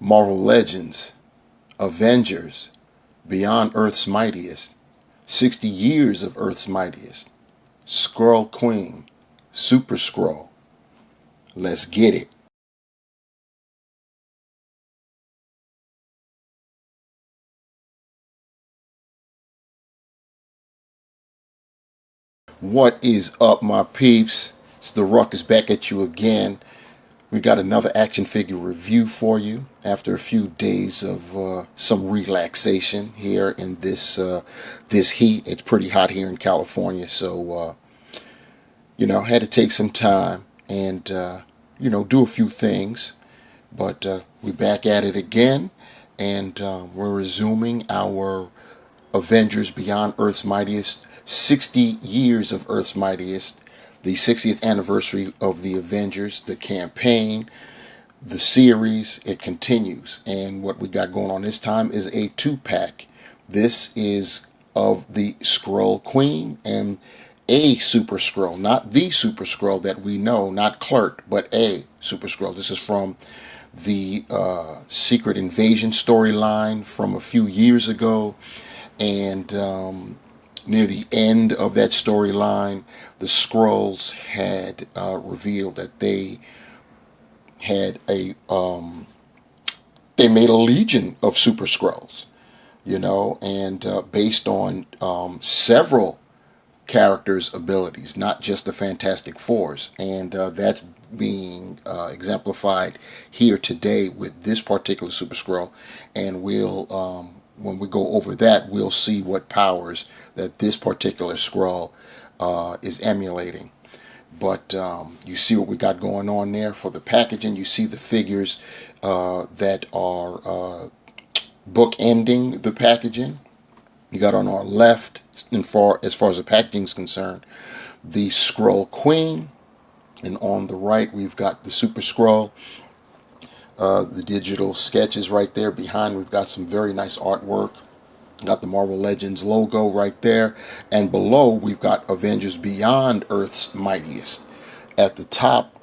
Marvel Legends, Avengers, Beyond Earth's Mightiest, 60 Years of Earth's Mightiest, Skrull Queen, Super-Skrull. Let's get it. What is up, my peeps? It's the Ruckus back at you again. We got another action figure review for you after a few days of some relaxation here in this heat. It's pretty hot here in California, so had to take some time and do a few things. But we're back at it again, and we're resuming our Avengers Beyond Earth's Mightiest, 60 Years of Earth's Mightiest, the 60th anniversary of the Avengers, the campaign, the series. It continues. And what we got going on this time is a 2-pack. This is of the Skrull Queen and a Super-Skrull, not the Super-Skrull that we know, not Clerk, but a Super-Skrull. This is from the Secret Invasion storyline from a few years ago. And near the end of that storyline, the Skrulls had revealed that they had they made a legion of Super-Skrulls, and based on several characters' abilities, not just the Fantastic Fours, and that's being exemplified here today with this particular Super-Skrull, and we'll when we go over that, we'll see what powers that this particular Skrull is emulating. But you see what we got going on there for the packaging. You see the figures that are bookending the packaging. You got on our left, as far as the packaging is concerned, the Skrull Queen, and on the right we've got the Super-Skrull. The digital sketches right there behind. We've got some very nice artwork. Got the Marvel Legends logo right there, and below we've got Avengers Beyond Earth's Mightiest. At the top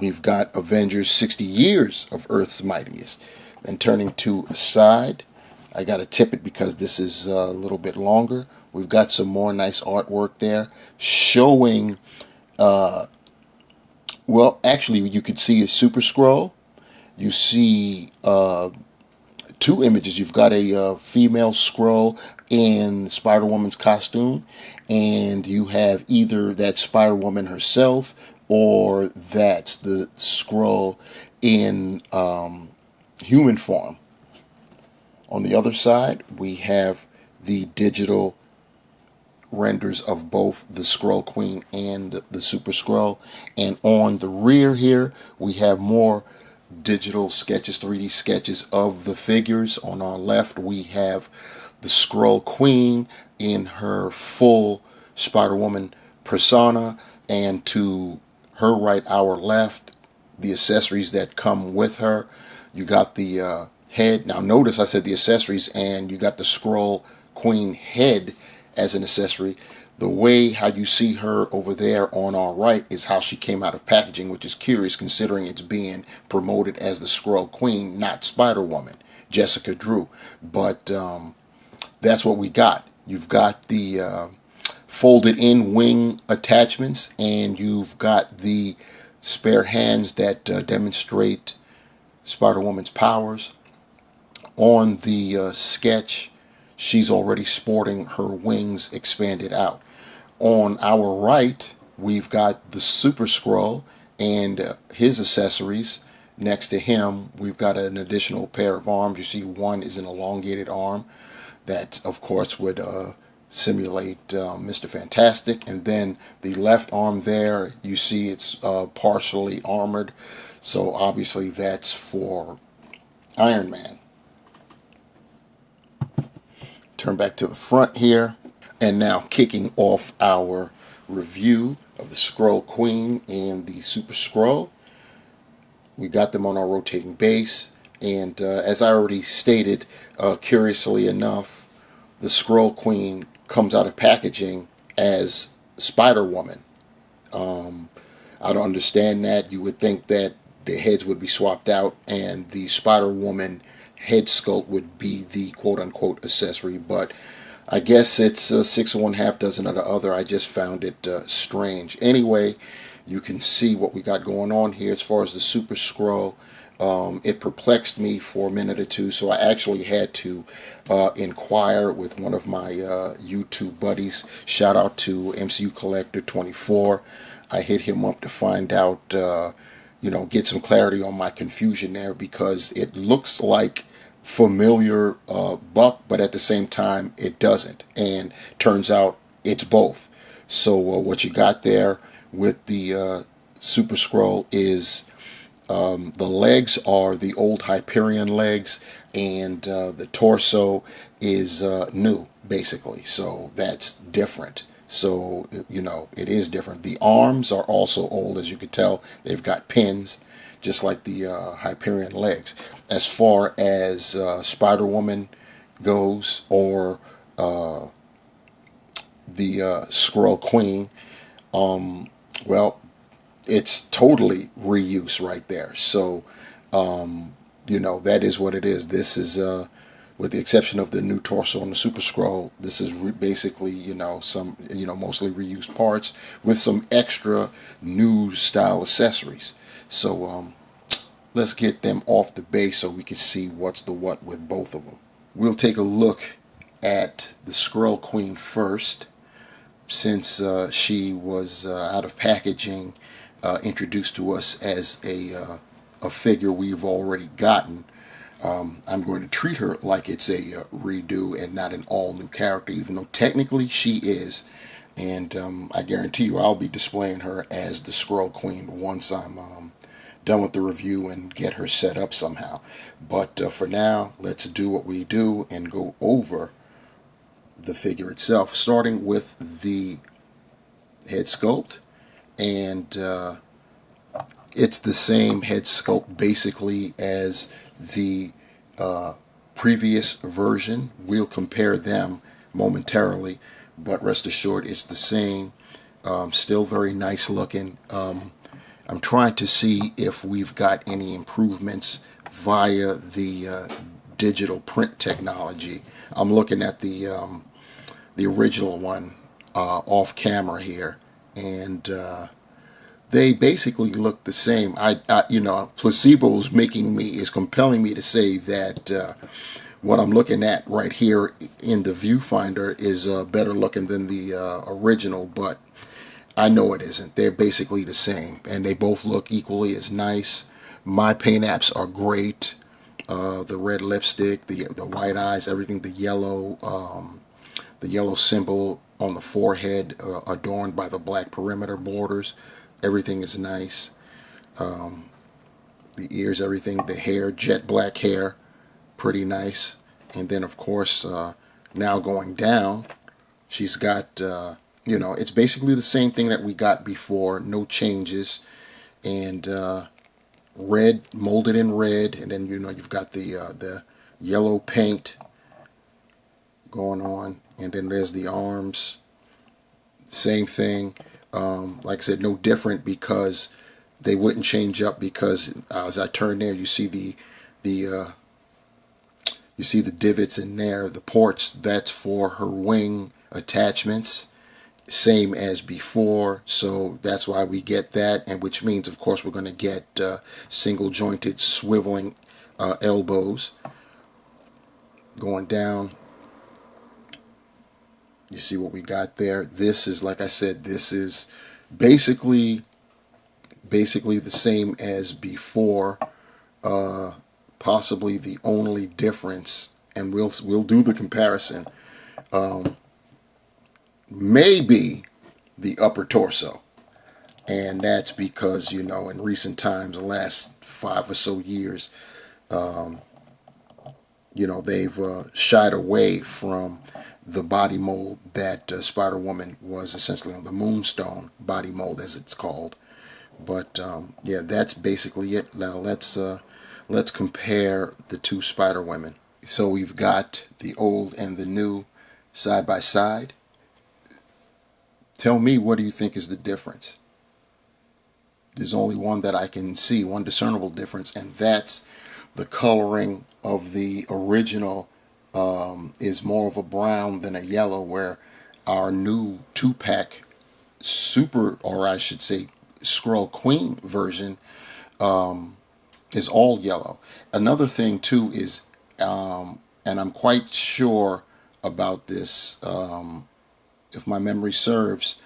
we've got Avengers 60 Years of Earth's Mightiest. And turning to a side, I got to tip it because this is a little bit longer. We've got some more nice artwork there showing actually you could see a Super-Skrull. You see two images. You've got a female Skrull in Spider-Woman's costume, and you have either that Spider-Woman herself or that's the Skrull in human form. On the other side, we have the digital renders of both the Skrull Queen and the Super-Skrull. And on the rear here, we have more digital sketches, 3D sketches of the figures. On our left, we have the Skrull Queen in her full Spider-Woman persona, and to her right, our left, the accessories that come with her. You got the head. Now notice I said the accessories, and you got the Skrull Queen head as an accessory. The way how you see her over there on our right is how she came out of packaging, which is curious considering it's being promoted as the Skrull Queen, not Spider-Woman, Jessica Drew. But that's what we got. You've got the folded in wing attachments, and you've got the spare hands that demonstrate Spider-Woman's powers. On the sketch, she's already sporting her wings expanded out. On our right, we've got the Super-Skrull and his accessories. Next to him, we've got an additional pair of arms. You see one is an elongated arm that, of course, would simulate Mr. Fantastic. And then the left arm there, you see it's partially armored. So obviously that's for Iron Man. Turn back to the front here. And now kicking off our review of the Skrull Queen and the Super-Skrull. We got them on our rotating base. And as I already stated, curiously enough, the Skrull Queen comes out of packaging as Spider-Woman. I don't understand that. You would think that their heads would be swapped out, and the Spider-Woman head sculpt would be the quote-unquote accessory. But I guess it's six of one, half dozen of the other. I just found it strange. Anyway, you can see what we got going on here as far as the Super-Skrull. It perplexed me for a minute or two, so I actually had to inquire with one of my YouTube buddies. Shout out to MCU Collector 24. I hit him up to find out, get some clarity on my confusion there, because it looks like familiar Buck, but at the same time it doesn't, and turns out it's both. So what you got there with the Super-Skrull is the legs are the old Hyperion legs, and the torso is new, basically. So that's different. So, it is different. The arms are also old, as you can tell. They've got pins, just like the Hyperion legs. As far as Spider-Woman goes, or the Skrull Queen, well, it's totally reuse right there. So, that is what it is. This is, with the exception of the new torso and the Super-Skrull, this is basically, some, mostly reused parts with some extra new style accessories. So, let's get them off the base so we can see what's the what with both of them. We'll take a look at the Skrull Queen first, since she was out of packaging, introduced to us as a figure we've already gotten. I'm going to treat her like it's a redo and not an all-new character, even though technically she is. And I guarantee you I'll be displaying her as the Skrull Queen once I'm done with the review and get her set up somehow. But for now, let's do what we do and go over the figure itself, starting with the head sculpt. And it's the same head sculpt basically as the previous version. We'll compare them momentarily, but rest assured it's the same. Still very nice looking. I'm trying to see if we've got any improvements via the digital print technology. I'm looking at the original one off camera here, and they basically look the same. Placebo is compelling me to say that what I'm looking at right here in the viewfinder is better looking than the original, but I know it isn't. They're basically the same, and they both look equally as nice. My paint apps are great. The red lipstick, the white eyes, everything, the yellow symbol on the forehead, adorned by the black perimeter borders. Everything is nice. The ears, everything, the hair, jet black hair, pretty nice. And then, of course, now going down, she's got, it's basically the same thing that we got before, no changes. And red, molded in red, and then, you've got the yellow paint going on. And then there's the arms, same thing. Like I said, no different, because they wouldn't change up, because as I turn there, you see the divots in there, the ports. That's for her wing attachments, same as before. So that's why we get that, and which means, of course, we're going to get single jointed swiveling elbows going down. You see what we got there. This is, like I said, this is basically the same as before. Possibly the only difference, and we'll do the comparison, maybe the upper torso. And that's because, in recent times, the last 5 or so years, they've shied away from the body mold that Spider-Woman was essentially on, the Moonstone body mold, as it's called. But yeah, that's basically it. Now let's compare the two Spider-Women. So we've got the old and the new side by side. Tell me, what do you think is the difference? there's only one that I can see, one discernible difference, and that's the coloring of the original is more of a brown than a yellow, where our new 2-pack super, or I should say, Skrull Queen version is all yellow. Another thing too is, and I'm quite sure about this, if my memory serves,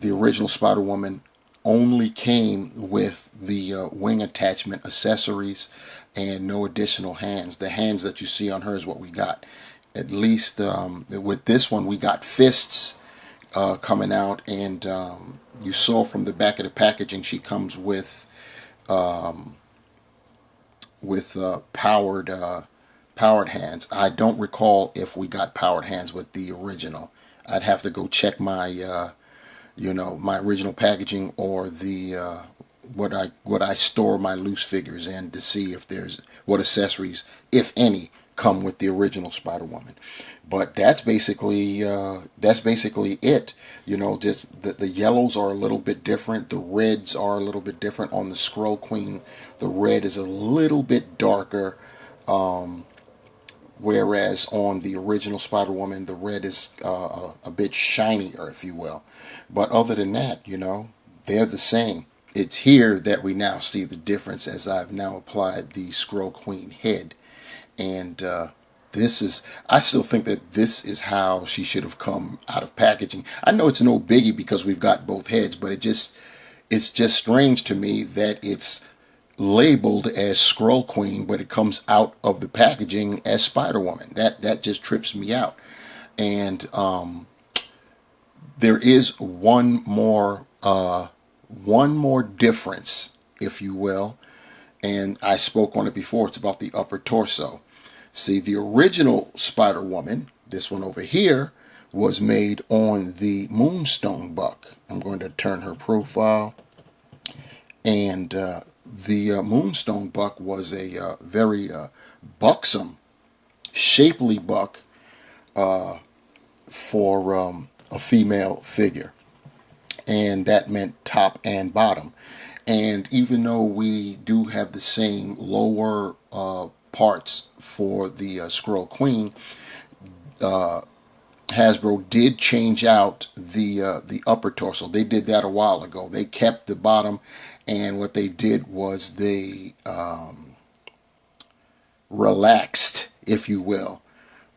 the original Spider-Woman only came with the wing attachment accessories and no additional hands. The hands that you see on her is what we got. At least with this one, we got fists coming out, and you saw from the back of the packaging she comes with powered hands. I don't recall if we got powered hands with the original. I'd have to go check my my original packaging, or the what I store my loose figures in, to see if there's what accessories, if any, come with the original Spider-Woman. But that's basically it. Just the yellows are a little bit different. The reds are a little bit different. On the Skrull Queen, the red is a little bit darker, whereas on the original Spider-Woman, the red is a bit shinier, if you will. But other than that, they're the same. It's here that we now see the difference, as I've now applied the Skrull Queen head. And I still think that this is how she should have come out of packaging. I know it's no biggie because we've got both heads, but it's just strange to me that it's labeled as Skrull Queen, but it comes out of the packaging as Spider-Woman. That just trips me out. And there is one more difference, if you will, and I spoke on it before. It's about the upper torso. See, the original Spider-Woman, this one over here, was made on the Moonstone buck. I'm going to turn her profile, and the Moonstone buck was a very buxom, shapely buck for a female figure, and that meant top and bottom. And even though we do have the same lower parts for the Skrull Queen, Hasbro did change out the upper torso. They did that a while ago. They kept the bottom, and what they did was they relaxed, if you will,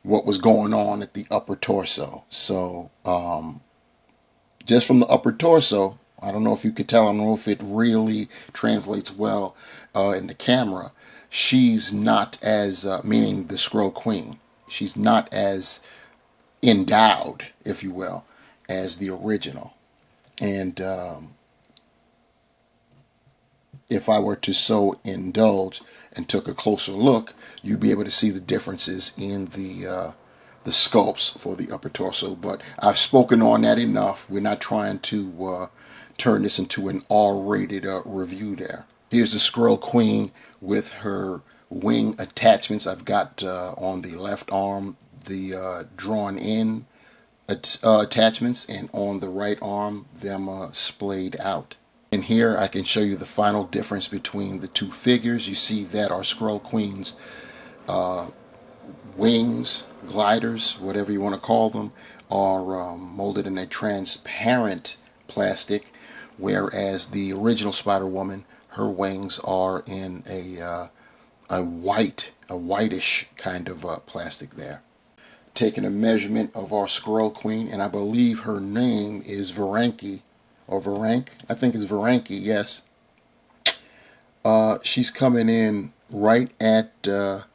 what was going on at the upper torso. So just from the upper torso, I don't know if you could tell, I don't know if it really translates well in the camera. She's not as, meaning the Skrull Queen, she's not as endowed, if you will, as the original. And if I were to so indulge and took a closer look, you'd be able to see the differences in the sculpts for the upper torso. But I've spoken on that enough. We're not trying to turn this into an R-rated review there. Here's the Skrull Queen with her wing attachments. I've got on the left arm the drawn in attachments, and on the right arm them splayed out. And here I can show you the final difference between the two figures. You see that our Skrull Queen's wings, gliders, whatever you want to call them, are molded in a transparent plastic, whereas the original Spider-Woman, her wings are in a whitish kind of plastic there. Taking a measurement of our Skrull Queen, and I believe her name is Varanki, or Varank, I think it's Varanki, yes. She's coming in right at the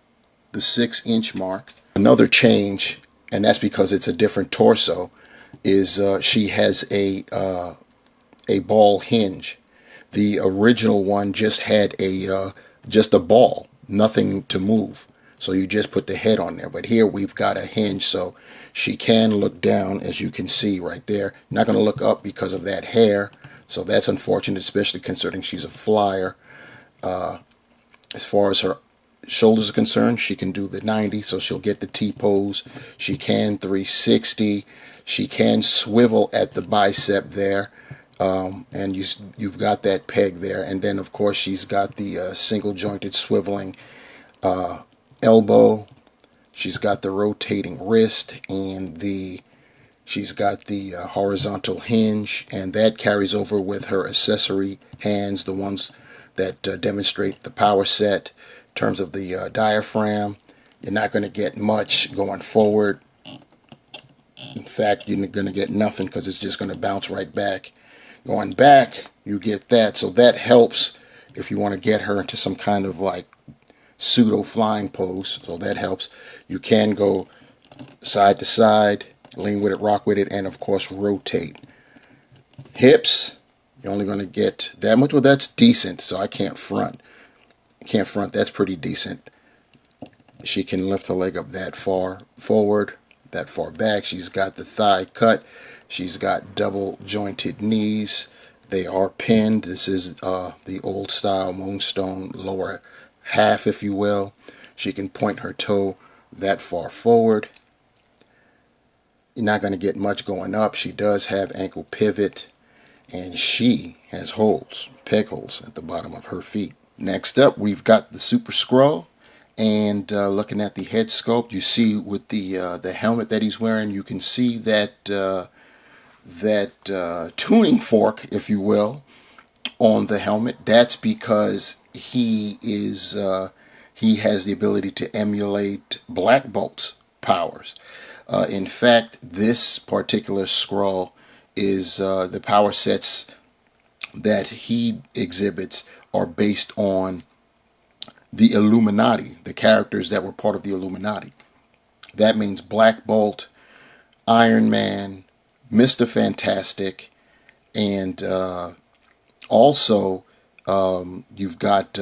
6-inch mark. Another change, and that's because it's a different torso, is she has a ball hinge. The original one just had just a ball, nothing to move. So you just put the head on there. But here we've got a hinge, so she can look down, as you can see right there. Not going to look up because of that hair. So that's unfortunate, especially considering she's a flyer. As far as her shoulders are concerned, she can do the 90, so she'll get the T-pose. She can 360. She can swivel at the bicep there. And you've got that peg there, and then of course she's got the single jointed swiveling elbow. She's got the rotating wrist, and she's got the horizontal hinge, and that carries over with her accessory hands, the ones that demonstrate the power set. In terms of the diaphragm, you're not going to get much going forward. In fact, you're going to get nothing because it's just going to bounce right back. Going back, you get that. So that helps if you want to get her into some kind of like pseudo flying pose. So that helps. You can go side to side, lean with it, rock with it, and of course rotate. Hips, you're only going to get that much. Well, that's decent. So I can't front. That's pretty decent. She can lift her leg up that far forward, that far back. She's got the thigh cut. She's got double jointed knees. They are pinned. This is the old style moonstone lower half, if you will. She can point her toe that far forward. You're not going to get much going up. She does have ankle pivot, and she has holes, peg holes at the bottom of her feet. Next up, we've got the Super-Skrull. And looking at the head sculpt, you see with the helmet that he's wearing, you can see that tuning fork, if you will, on the helmet. That's because he has the ability to emulate Black Bolt's powers. In fact, this particular Skrull is the power sets that he exhibits are based on the Illuminati, the characters that were part of the Illuminati. That means Black Bolt, Iron Man, Mr. Fantastic, and also you've got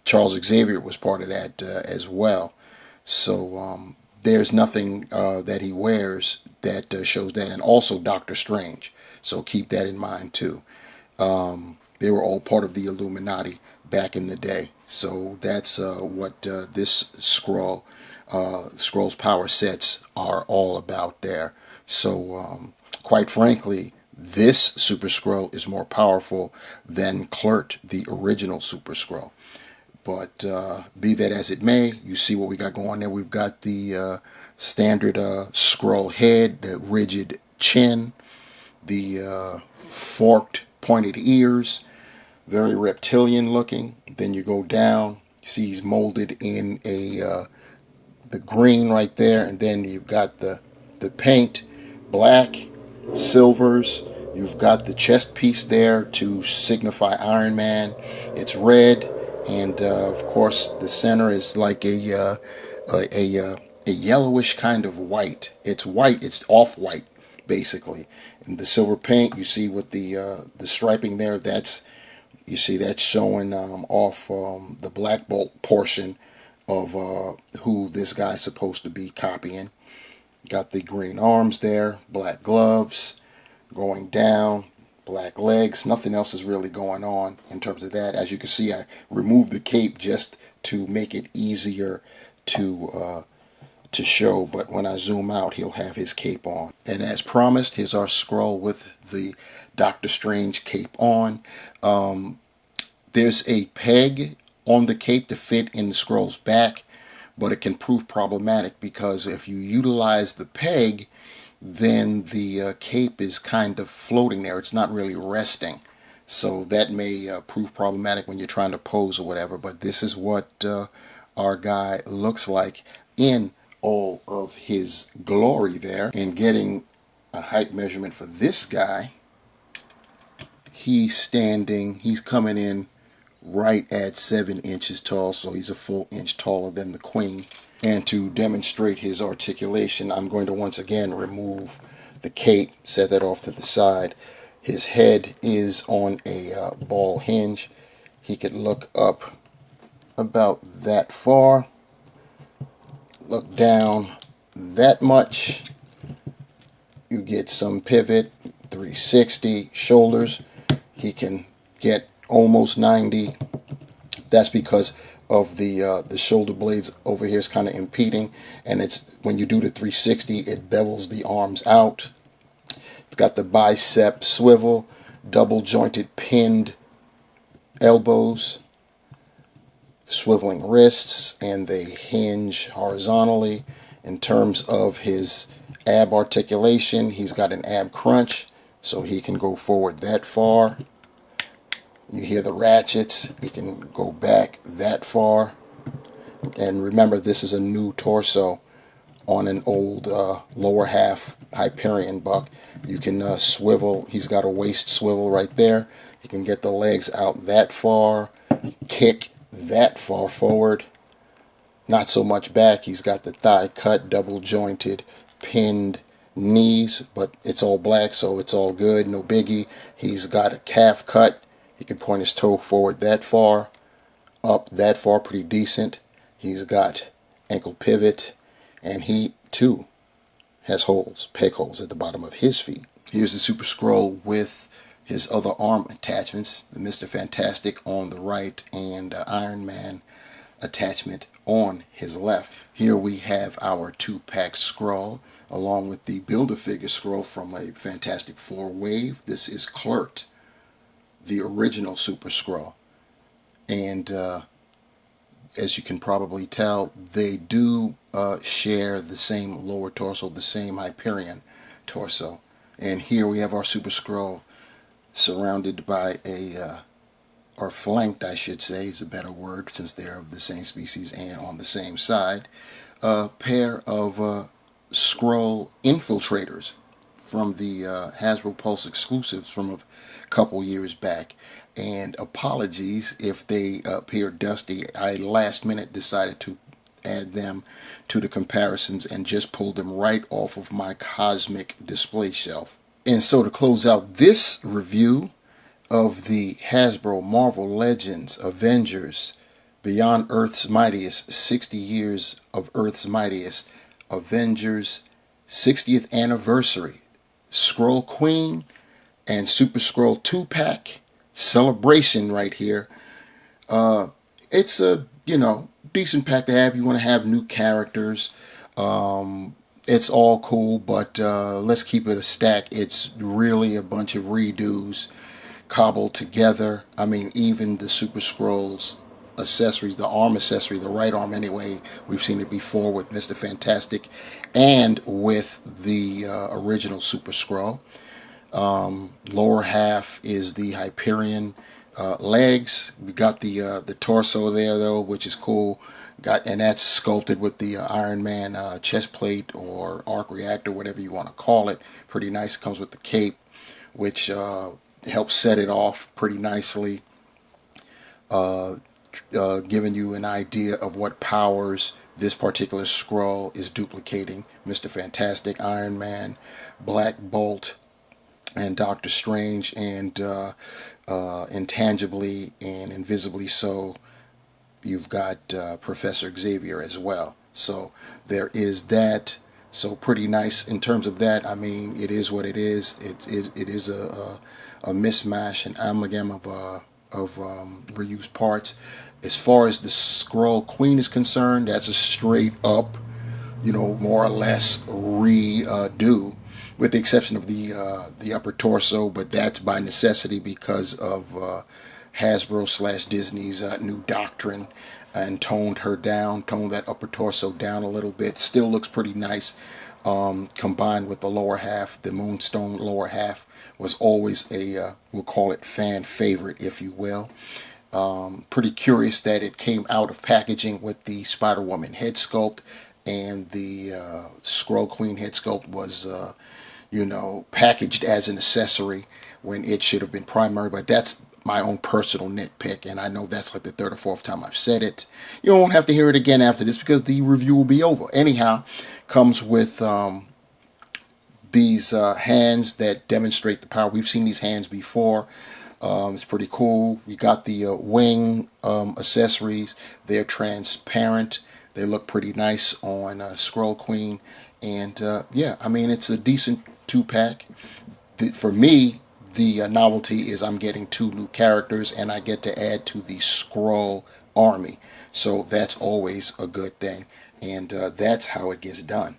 Charles Xavier was part of that as well. So there's nothing that he wears that shows that, and also Doctor Strange. So keep that in mind too. They were all part of the Illuminati back in the day. So that's what this Skrull's power sets are all about there. So quite frankly, this Super-Skrull is more powerful than Kl'rt, the original Super-Skrull. But be that as it may, you see what we got going there. We've got the standard Skrull head, the rigid chin, the forked pointed ears, very reptilian looking. Then you go down, you see he's molded in the green right there, and then you've got the paint, black, silvers. You've got the chest piece there to signify Iron Man. It's red, and of course the center is like a yellowish kind of white. It's white. It's off-white basically. And the silver paint you see with the striping there. You see that's showing off the Black Bolt portion of who this guy's supposed to be copying. Got the green arms there, black gloves, going down, black legs. Nothing else is really going on in terms of that. As you can see, I removed the cape just to make it easier to show, but when I zoom out, he'll have his cape on. And as promised, here's our Skrull with the Doctor Strange cape on. There's a peg on the cape to fit in the Skrull's back, but it can prove problematic because if you utilize the peg, then the cape is kind of floating there. It's not really resting. So that may prove problematic when you're trying to pose or whatever, but this is what our guy looks like in all of his glory there. And getting a height measurement for this guy, he's coming in right at 7 inches tall, so he's a full inch taller than the Queen. And to demonstrate his articulation, I'm going to once again remove the cape, set that off to the side. His head is on a ball hinge. He could look up about that far, look down that much. You get some pivot, 360 shoulders. He can get almost 90. That's because of the shoulder blades over here is kind of impeding, and it's when you do the 360, it bevels the arms out. Got the bicep swivel, double jointed pinned elbows, swiveling wrists, and they hinge horizontally. In terms of his ab articulation, he's got an ab crunch, so he can go forward that far. You hear the ratchets, he can go back that far. And remember, this is a new torso on an old lower half Hyperion buck. You can swivel. He's got a waist swivel right there. You can get the legs out that far, kick that far forward. Not so much back. He's got the thigh cut, double jointed, pinned knees, but it's all black, so it's all good. No biggie. He's got a calf cut. He can point his toe forward that far, up that far, pretty decent. He's got ankle pivot, and he too has holes, peg holes at the bottom of his feet. Here's the Super-Skrull with his other arm attachments, the Mr. Fantastic on the right and Iron Man attachment on his left. Here we have our 2-pack Skrull along with the Build-A-Figure Skrull from a Fantastic Four wave. This is Clert, the original Super-Skrull. And as you can probably tell, they do share the same lower torso, the same Hyperion torso. And here we have our Super-Skrull surrounded by or flanked, I should say, is a better word since they're of the same species and on the same side, a pair of Skrull infiltrators from the Hasbro Pulse exclusives from a couple years back. And apologies if they appear dusty. I last minute decided to add them to the comparisons and just pulled them right off of my cosmic display shelf. And so to close out this review of the Hasbro Marvel Legends Avengers Beyond Earth's Mightiest, 60 years of Earth's Mightiest, Avengers 60th Anniversary, Skrull Queen and Super-Skrull 2-pack celebration right here. It's a, decent pack to have. You want to have new characters. It's all cool, but let's keep it a stack. It's really a bunch of redos cobbled together. I mean, even the Super-Skrull's accessories, the arm accessory, the right arm anyway, we've seen it before with Mr. Fantastic and with the original Super-Skrull. Lower half is the Hyperion legs. We got the torso there though, which is cool. And that's sculpted with the Iron Man chest plate or arc reactor, whatever you want to call it. Pretty nice. Comes with the cape, which helps set it off pretty nicely, giving you an idea of what powers this particular Skrull is duplicating. Mr. Fantastic, Iron Man, Black Bolt, and Doctor Strange, and intangibly and invisibly so, you've got Professor Xavier as well. So there is that. So pretty nice in terms of that. I mean, it is what it is. It is a mismatch, an amalgam of reused parts. As far as the Skrull Queen is concerned, that's a straight up, more or less redo, with the exception of the upper torso, but that's by necessity because of Hasbro / Disney's new doctrine, and toned that upper torso down a little bit. Still looks pretty nice. Combined with the lower half, the Moonstone lower half was always we'll call it fan favorite, if you will. Pretty curious that it came out of packaging with the Spider-Woman head sculpt, and the Skrull Queen head sculpt was packaged as an accessory when it should have been primary. But that's my own personal nitpick, and I know that's like the third or fourth time I've said it. You won't have to hear it again after this because the review will be over. Anyhow, comes with these hands that demonstrate the power. We've seen these hands before. It's pretty cool. We got the wing accessories. They're transparent. They look pretty nice on Skrull Queen. And yeah, I mean, it's a decent 2-pack. For me, the novelty is I'm getting 2 new characters and I get to add to the Skrull army. So that's always a good thing. And that's how it gets done.